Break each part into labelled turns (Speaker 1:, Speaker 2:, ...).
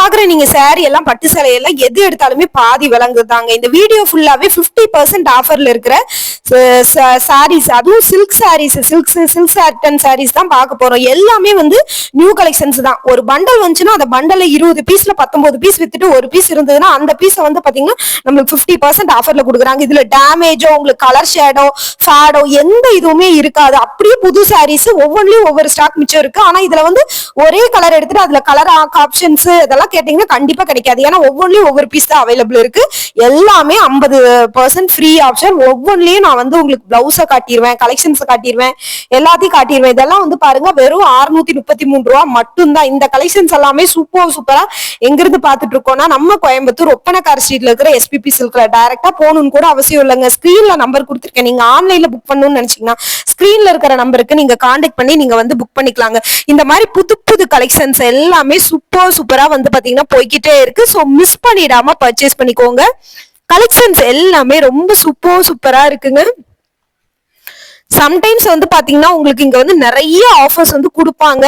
Speaker 1: பாக்குற நீங்க saree எல்லாம் பட்டு சேலை எல்லாம் எது எடுத்தாலுமே பாதி விளங்குதாங்க. இந்த வீடியோ ஃபுல்லாவே 50% ஆஃபர்ல இருக்கிற சாரீஸ், அதுவும் silk saris, silk satin saris தான் பார்க்க போறோம். எல்லாமே வந்து நியூ கலெக்ஷன்ஸ் தான். ஒரு பண்டல் வந்துச்சுன்னா அந்த பண்டல்ல 20 பீஸ்ல 19 பீஸ் வித்துட்டு ஒரு பீஸ் இருந்ததுன்னா அந்த பீஸை வந்து பாத்தீங்கன்னா நம்மளுக்கு 50% ஆஃபர்ல கொடுக்குறாங்க. இதுல டேமேஜோ உங்களுக்கு கலர் ஷேடோ ஃபேடோ எந்த இதுவுமே இருக்காது. அப்படியே புது சாரீஸ் ஒவ்வொன்றிலும் ஒவ்வொரு ஸ்டாக் மிச்சம் இருக்கு. ஆனா இதுல வந்து ஒரே கலர் எடுத்துட்டு அதுல கலர் ஆப்ஷன்ஸ் இதெல்லாம் கேட்டீங்கன்னா கண்டிப்பா கிடைக்காது. ஏன்னா ஒவ்வொன்றிலும் ஒவ்வொரு பீஸ் தான் அவைலபிள் இருக்கு. எல்லாமே 50% ஃப்ரீ ஆப்ஷன். ஒவ்வொன்றிலையும் நான் வந்து உங்களுக்கு பிளவுஸை காட்டிடுவேன், கலெக்ஷன்ஸ் காட்டிடுவேன், எல்லாத்தையும் காட்டிடுவேன். இதெல்லாம் வந்து பாருங்க வெறும் 633 ரூபா மட்டும்தான். இந்த கலெக்ஷன்ஸ் எல்லாமே சூப்பரா எங்கிருந்து பாத்துட்டு இருக்கோம்னா நம்ம கோயம்புத்தூர் ஒப்பனக்கார ஸ்ட்ரீட்ல இருக்கிற SPP சில்க்ல டைரக்டா போகணும்னு கூட அவசியம் இல்லைங்க. ஸ்கிரீன்ல நம்பர் கொடுத்துருக்கேன். நீங்க ஆன்லைன்ல புக் பண்ணணும்னு நினைச்சீங்கன்னா ஸ்கிரீன்ல இருக்கிற நம்பருக்கு நீங்க கான்டாக்ட் பண்ணி நீங்க வந்து புக் பண்ணிக்கலாங்க. இந்த மாதிரி புது புது கலெக்ஷன்ஸ் எல்லாமே சூப்பரா வந்து பாத்தீங்கன்னா போய்கிட்டே இருக்கு. சோ மிஸ் பண்ணிடாம பர்ச்சேஸ் பண்ணிக்கோங்க. கலெக்ஷன்ஸ் எல்லாமே ரொம்ப சூப்பரா இருக்குங்க. சம்டைம்ஸ் வந்து பாத்தீங்கன்னா உங்களுக்கு இங்க வந்து நிறைய ஆஃபர்ஸ் வந்து கொடுப்பாங்க.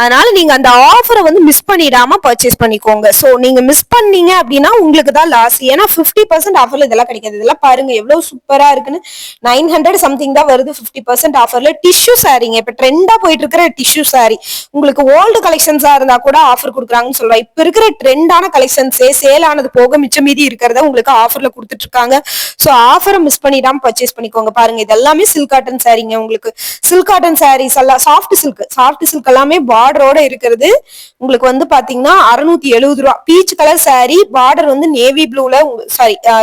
Speaker 1: அதனால நீங்க அந்த ஆஃபரை வந்து மிஸ் பண்ணிடாம பர்ச்சேஸ் பண்ணிக்கோங்க. சோ நீங்க மிஸ் பண்ணீங்க அப்படின்னா உங்களுக்கு தான் லாஸ். ஏன்னா 50% ஆஃபர்ல இதெல்லாம் கிடைக்காது. இதெல்லாம் பாருங்க எவ்வளவு சூப்பரா இருக்குன்னு. 900 சம்திங் தான் வருது 50% ஆஃபர்ல. டிஷ்யூ சாரீங்க, இப்ப ட்ரெண்டா போயிட்டு இருக்கிற டிஷ்யூ சாரி. உங்களுக்கு ஓல்டு கலெக்ஷன்ஸா இருந்தா கூட ஆஃபர் கொடுக்குறாங்கன்னு சொல்றேன். இப்ப இருக்கிற ட்ரெண்டான கலெக்ஷன்ஸே சேல் ஆனது போக மிச்சம் மீதி இருக்கிறத உங்களுக்கு ஆஃபர்ல கொடுத்துட்டு இருக்காங்க. சோ ஆஃபரை மிஸ் பண்ணிடாம பர்ச்சேஸ் பண்ணிக்கோங்க. பாருங்க இதெல்லாமே சில்க் காட்டன் சாரீங்க. உங்களுக்கு சில்க் காட்டன் சாரீஸ் எல்லாம் சாஃப்ட் சில்க் எல்லாமே பார்டரோட இருக்கிறது. உங்களுக்கு வந்து பாத்தீங்கன்னா 670 ரூபா. பீச் கலர் சாரி, பார்டர் வந்து நேவி ப்ளூல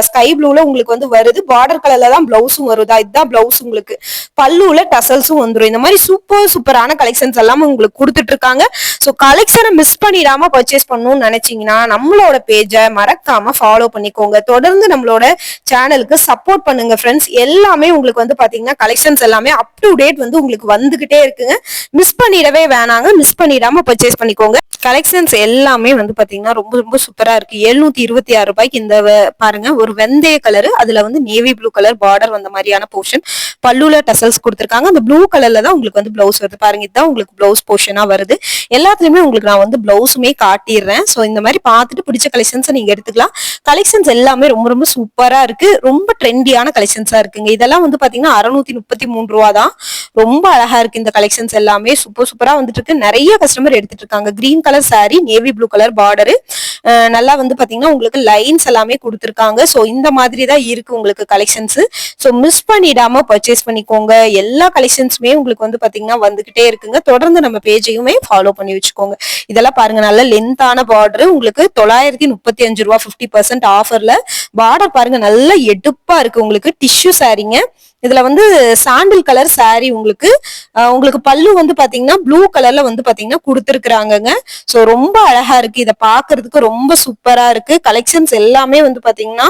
Speaker 1: ஸ்கை ப்ளூல உங்களுக்கு வந்து வருது. பார்டர் கலர்ல தான் பிளவுஸும் வருதா. இதுதான் பிளவுஸ். உங்களுக்கு பல்லுல டசல்ஸும் வந்துடும். இந்த மாதிரி சூப்பரான கலெக்ஷன்ஸ் எல்லாம் உங்களுக்கு கொடுத்துட்டு இருக்காங்க. சோ கலெக்ஷனை மிஸ் பண்ணிடாம பர்ச்சேஸ் பண்ணணும்னு நினைச்சீங்கன்னா நம்மளோட பேஜை மறக்காம ஃபாலோ பண்ணிக்கோங்க. தொடர்ந்து நம்மளோட சேனலுக்கு சப்போர்ட் பண்ணுங்க ஃப்ரெண்ட்ஸ். எல்லாமே உங்களுக்கு வந்து பாத்தீங்கன்னா கலெக்ஷன்ஸ் எல்லாமே அப் டு டேட் வந்து உங்களுக்கு வந்துகிட்டே இருக்குங்க. மிஸ் பண்ணிடவே வேணாங்க. மிஸ் பண்ணிடாம பர்ச்சேஸ் பண்ணிக்கோங்க. கலெக்ஷன்ஸ் எல்லாமே வந்து பாத்தீங்கன்னா ரொம்ப சூப்பரா இருக்கு. 726 ரூபாய்க்கு இந்த பாருங்க ஒரு வெந்தய கலர், அதுல வந்து நேவி ப்ளூ கலர் பார்டர் வந்த மாதிரியான போர்ஷன், பல்லுல டசல்ஸ் கொடுத்திருக்காங்க. அந்த ப்ளூ கலர்ல தான் உங்களுக்கு வந்து பிளவுஸ் வருது. பாருங்க இதுதான் உங்களுக்கு பிளவுஸ் போர்ஷனா வருது. எல்லாத்துலயுமே உங்களுக்கு நான் வந்து பிளவுஸுமே காட்டிடுறேன். சோ இந்த மாதிரி பார்த்துட்டு பிடிச்ச கலெக்ஷன்ஸ் நீங்க எடுத்துக்கலாம். கலெக்ஷன்ஸ் எல்லாமே ரொம்ப சூப்பரா இருக்கு. ரொம்ப ட்ரெண்டியான கலெக்ஷன்ஸா இருக்குங்க. இதெல்லாம் வந்து பாத்தீங்கன்னா 633 ரூபா தான். ரொம்ப அழகா இருக்கு. இந்த கலெக்ஷன்ஸ் எல்லாமே சூப்பரா வந்துட்டு இருக்கு. நிறைய கஸ்டமர் எடுத்துட்டு இருக்காங்க. Green colour sorry, navy blue colour border, நல்லா வந்து பாத்தீங்கன்னா உங்களுக்கு லைன்ஸ் எல்லாமே கொடுத்துருக்காங்க. சோ இந்த மாதிரி தான் இருக்கு உங்களுக்கு கலெக்ஷன்ஸ். சோ மிஸ் பண்ணிடாம பர்ச்சேஸ் பண்ணிக்கோங்க. எல்லா கலெக்ஷன்ஸுமே உங்களுக்கு வந்து பாத்தீங்கன்னா வந்துகிட்டே இருக்குங்க. தொடர்ந்து நம்ம பேஜையுமே ஃபாலோ பண்ணி வச்சுக்கோங்க. இதெல்லாம் பாருங்க நல்ல லென்த்தான பார்டர். உங்களுக்கு 935 ரூபா 50% ஆஃபர்ல. பார்டர் பாருங்க நல்ல எடுப்பா இருக்கு. உங்களுக்கு டிஷ்யூ சாரீங்க. இதுல வந்து சாண்டில் கலர் சாரி. உங்களுக்கு பல்லு வந்து பாத்தீங்கன்னா ப்ளூ கலர்ல வந்து பாத்தீங்கன்னா கொடுத்துருக்காங்க. சோ ரொம்ப அழகா இருக்கு. இதை பாக்குறதுக்கு ரொம்ப சூப்பரா இருக்கு. கலெக்ஷன்ஸ் எல்லாமே வந்து பாத்தீங்கன்னா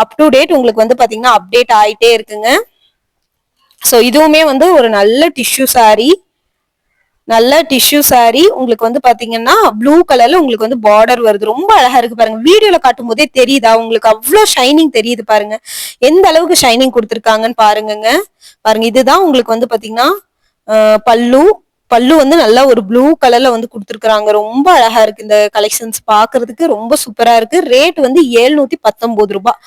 Speaker 1: அப் டு டேட் உங்களுக்கு வந்து பாத்தீங்கன்னா அப்டேட் ஆயிட்டே இருக்குங்க. சோ இதுவுமே வந்து ஒரு நல்ல டிஷ்யூ சாரி. உங்களுக்கு வந்து பாத்தீங்கன்னா ப்ளூ கலர்ல உங்களுக்கு வந்து பார்டர் வருது. ரொம்ப அழகா இருக்கு. பாருங்க வீடியோல காட்டும் போதே தெரியுதா உங்களுக்கு அவ்வளவு ஷைனிங் தெரியுது. பாருங்க எந்த அளவுக்கு ஷைனிங் கொடுத்துருக்காங்கன்னு பாருங்க. இதுதான் உங்களுக்கு வந்து பாத்தீங்கன்னா பல்லு வந்து நல்லா ஒரு ப்ளூ கலர்ல வந்து கொடுத்துருக்காங்க. ரொம்ப அழகா இருக்கு. இந்த கலெக்ஷன்ஸ் பாக்குறதுக்கு ரொம்ப சூப்பரா இருக்கு. ரேட் வந்து 719 ரூபாய்.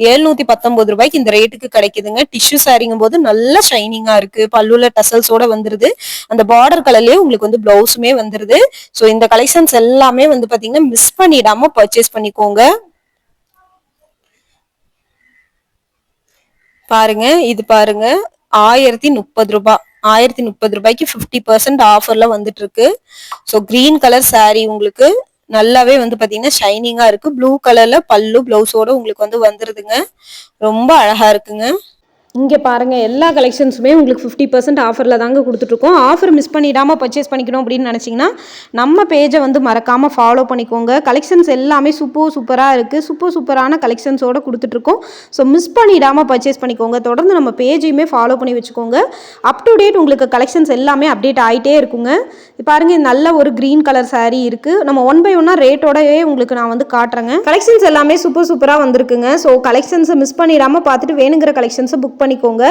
Speaker 1: 719 ரூபாய்க்கு இந்த ரேட்டுக்கு கிடைக்குதுங்க. டிஷ்யூ சாரிங்கும் போது நல்ல ஷைனிங்கா இருக்கு. பல்லுல டசல்ஸோட வந்துருது. அந்த பார்டர் கலர்லயே உங்களுக்கு வந்து பிளவுஸுமே வந்துருது. சோ இந்த கலெக்ஷன்ஸ் எல்லாமே வந்து பாத்தீங்கன்னா மிஸ் பண்ணிடாம பர்ச்சேஸ் பண்ணிக்கோங்க. பாருங்க இது பாருங்க 1030 ரூபாய். 1030 ரூபாய்க்கு 50% ஆஃபர்ல வந்துட்டு இருக்கு. சோ கிரீன் கலர் சாரி உங்களுக்கு நல்லாவே வந்து பாத்தீங்கன்னா ஷைனிங்கா இருக்கு. ப்ளூ கலர்ல பல்லு பிளவுஸோட உங்களுக்கு வந்து வந்துருதுங்க. ரொம்ப அழகா இருக்குங்க. இங்கே பாருங்கள் எல்லா கலெக்ஷன்ஸுமே உங்களுக்கு 50% ஆஃபரில் தாங்க கொடுத்துட்ருக்கோம். ஆஃபர் மிஸ் பண்ணிடாமல் பர்ச்சேஸ் பண்ணிக்கணும் அப்படின்னு நினச்சிங்கன்னா நம்ம பேஜை வந்து மறக்காமல் ஃபாலோ பண்ணிக்கோங்க. கலெக்ஷன்ஸ் எல்லாமே சூப்பராக இருக்குது. சூப்பரான கலெக்ஷன்ஸோடு கொடுத்துட்ருக்கோம். ஸோ மிஸ் பண்ணிடாமல் பர்ச்சேஸ் பண்ணிக்கோங்க. தொடர்ந்து நம்ம பேஜையுமே ஃபாலோ பண்ணி வச்சுக்கோங்க. அப் டு டேட் உங்களுக்கு கலெக்ஷன்ஸ் எல்லாமே அப்டேட் ஆகிட்டே இருக்குங்க. பாருங்கள் நல்ல ஒரு க்ரீன் கலர் சாரீ இருக்குது. நம்ம 1 by 1 ரேட்டோடவே உங்களுக்கு நான் வந்து காட்டுறேங்க. கலெக்ஷன்ஸ் எல்லாமே சூப்பராக வந்திருக்குங்க. ஸோ கலெக்ஷன்ஸை மிஸ் பண்ணிடாமல் பார்த்துட்டு வேணுங்கிற கலெக்ஷன்ஸை புக் பண்ணிக்கோங்க.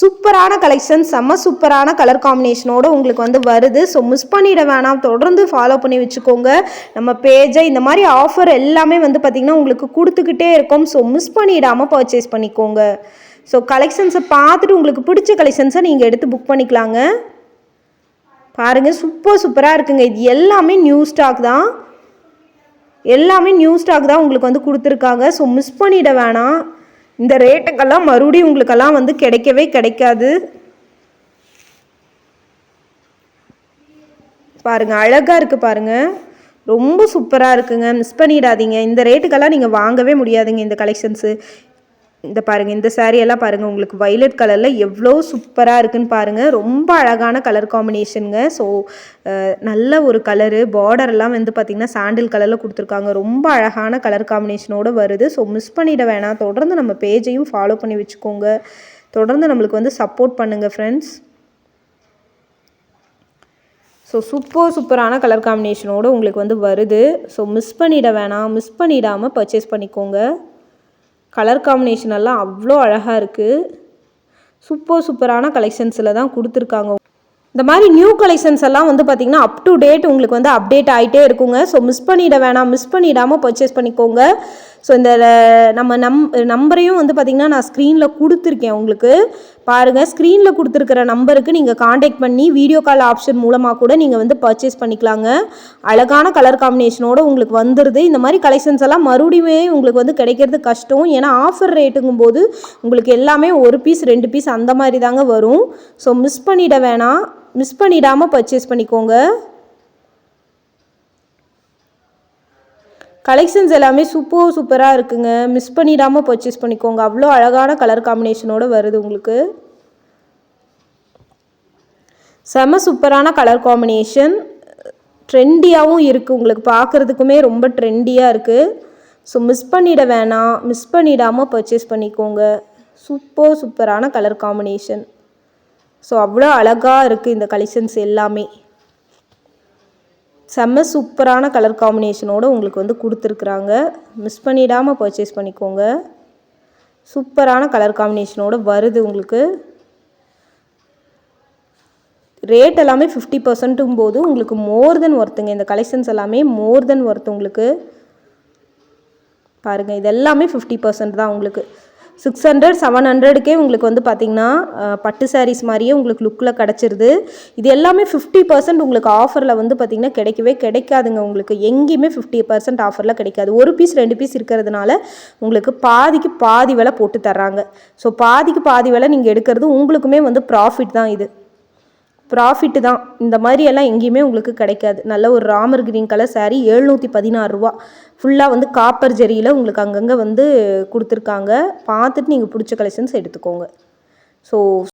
Speaker 1: சூப்பரான கலெக்ஷன், செம்ம சூப்பரான கலர் காம்பினேஷனோட உங்களுக்கு வந்து வருது. ஸோ மிஸ் பண்ணிட வேணாம், தொடர்ந்து ஃபாலோ பண்ணி வச்சுக்கோங்க நம்ம பேஜை. இந்த மாதிரி ஆஃபர் எல்லாமே வந்து பார்த்திங்கன்னா உங்களுக்கு கொடுத்துக்கிட்டே இருக்கும். ஸோ மிஸ் பண்ணிடாமல் பர்ச்சேஸ் பண்ணிக்கோங்க. ஸோ கலெக்ஷன்ஸை பார்த்துட்டு உங்களுக்கு பிடிச்ச கலெக்ஷன்ஸை நீங்கள் எடுத்து புக் பண்ணிக்கலாங்க. பாருங்கள், சூப்பராக இருக்குங்க. இது எல்லாமே நியூ ஸ்டாக் தான், உங்களுக்கு வந்து கொடுத்துருக்காங்க. ஸோ மிஸ் பண்ணிட வேணாம். இந்த ரேட்டுக்கெல்லாம் மறுபடியும் உங்களுக்கெல்லாம் வந்து கிடைக்கவே கிடைக்காது. பாருங்கள், அழகாக இருக்குது பாருங்கள், ரொம்ப சூப்பராக இருக்குங்க. மிஸ் பண்ணிடாதீங்க. இந்த ரேட்டுக்கெல்லாம் நீங்கள் வாங்கவே முடியாதுங்க இந்த கலெக்ஷன்ஸு. இந்த பாருங்கள், இந்த சாரியெல்லாம் பாருங்கள், உங்களுக்கு வைலட் கலரில் எவ்வளோ சூப்பராக இருக்குன்னு பாருங்கள். ரொம்ப அழகான கலர் காம்பினேஷனுங்க. ஸோ நல்ல ஒரு கலரு, பார்டர்லாம் வந்து பார்த்திங்கன்னா சாண்டில் கலரில் கொடுத்துருக்காங்க. ரொம்ப அழகான கலர் காம்பினேஷனோடு வருது. ஸோ மிஸ் பண்ணிட வேணாம், தொடர்ந்து நம்ம பேஜையும் ஃபாலோ பண்ணி வச்சுக்கோங்க. தொடர்ந்து நம்மளுக்கு வந்து சப்போர்ட் பண்ணுங்கள் ஃப்ரெண்ட்ஸ். ஸோ சூப்பரான கலர் காம்பினேஷனோடு உங்களுக்கு வந்து வருது. ஸோ மிஸ் பண்ணிட வேணாம், மிஸ் பண்ணிடாமல் பர்ச்சேஸ் பண்ணிக்கோங்க. கலர் காம்பினேஷன் எல்லாம் அவ்வளோ அழகாக இருக்குது. சூப்பரான கலெக்ஷன்ஸில் தான் கொடுத்துருக்காங்க. இந்த மாதிரி நியூ கலெக்ஷன்ஸ் எல்லாம் வந்து பார்த்திங்கன்னா அப் டு டேட் உங்களுக்கு வந்து அப்டேட் ஆகிட்டே இருக்குங்க. ஸோ மிஸ் பண்ணிட வேணாம், மிஸ் பண்ணிடாமல் பர்ச்சேஸ் பண்ணிக்கோங்க. ஸோ இந்த நம்ம நம்பரையும் வந்து பார்த்திங்கன்னா நான் ஸ்க்ரீனில் கொடுத்துருக்கேன் உங்களுக்கு. பாருங்கள், ஸ்க்ரீனில் கொடுத்துருக்கிற நம்பருக்கு நீங்கள் காண்டாக்ட் பண்ணி வீடியோ கால் ஆப்ஷன் மூலமாக கூட நீங்கள் வந்து பர்ச்சேஸ் பண்ணிக்கலாங்க. அழகான கலர் காம்பினேஷனோடு உங்களுக்கு வந்துடுது. இந்த மாதிரி கலெக்ஷன்ஸ் எல்லாம் மறுபடியுமே உங்களுக்கு வந்து கிடைக்கிறது கஷ்டம். ஏன்னா ஆஃபர் ரேட்டுங்கும் போது உங்களுக்கு எல்லாமே 1 பீஸ் 2 பீஸ் அந்த மாதிரி தாங்க வரும். ஸோ மிஸ் பண்ணிட வேணாம், மிஸ் பண்ணிடாமல் பர்ச்சேஸ் பண்ணிக்கோங்க. கலெக்ஷன்ஸ் எல்லாமே சூப்பராக இருக்குங்க. மிஸ் பண்ணிடாமல் பர்ச்சேஸ் பண்ணிக்கோங்க. அவ்வளோ அழகான கலர் காம்பினேஷனோடு வருது உங்களுக்கு. செம சூப்பரான கலர் காம்பினேஷன், ட்ரெண்டியாகவும் இருக்குது, உங்களுக்கு பார்க்குறதுக்குமே ரொம்ப ட்ரெண்டியாக இருக்குது. ஸோ மிஸ் பண்ணிட வேணாம், மிஸ் பண்ணிடாமல் பர்ச்சேஸ் பண்ணிக்கோங்க. சூப்பரான கலர் காம்பினேஷன். ஸோ அவ்வளோ அழகாக இருக்குது இந்த கலெக்ஷன்ஸ் எல்லாமே. செம்ம சூப்பரான கலர் காம்பினேஷனோடு உங்களுக்கு வந்து கொடுத்துருக்குறாங்க. மிஸ் பண்ணிடாமல் பர்ச்சேஸ் பண்ணிக்கோங்க. சூப்பரான கலர் காம்பினேஷனோடு வருது உங்களுக்கு. ரேட் எல்லாமே 50% போது உங்களுக்கு மோர் தென் ஒர்த்துங்க. இந்த கலெக்ஷன்ஸ் எல்லாமே மோர் தென் ஒர்த் உங்களுக்கு. பாருங்கள், இது எல்லாமே 50% தான் உங்களுக்கு. 600 700க்கே உங்களுக்கு வந்து பார்த்திங்கன்னா பட்டு சாரீஸ் மாதிரியே உங்களுக்கு லுக்கில் கிடச்சிருது. இது எல்லாமே 50% உங்களுக்கு ஆஃபரில் வந்து பார்த்திங்கன்னா கிடைக்கவே கிடைக்காதுங்க. உங்களுக்கு எங்கேயுமே 50% ஆஃபரில் கிடைக்காது. 1 பீஸ் 2 பீஸ் இருக்கிறதுனால உங்களுக்கு பாதிக்கு பாதி விலை போட்டு தர்றாங்க. ஸோ பாதிக்கு பாதி விலை நீங்கள் எடுக்கிறது உங்களுக்குமே வந்து ப்ராஃபிட் தான். இது ப்ராஃபிட்டு தான். இந்த மாதிரியெல்லாம் எங்கேயுமே உங்களுக்கு கிடைக்காது. நல்ல ஒரு ராமர் கிரீன் கலர் சாரீ 716 ரூபா. ஃபுல்லாக வந்து காப்பர் ஜெரியில் உங்களுக்கு அங்கங்கே வந்து கொடுத்துருக்காங்க. பார்த்துட்டு நீங்கள் பிடிச்ச கலெக்ஷன்ஸ் எடுத்துக்கோங்க. ஸோ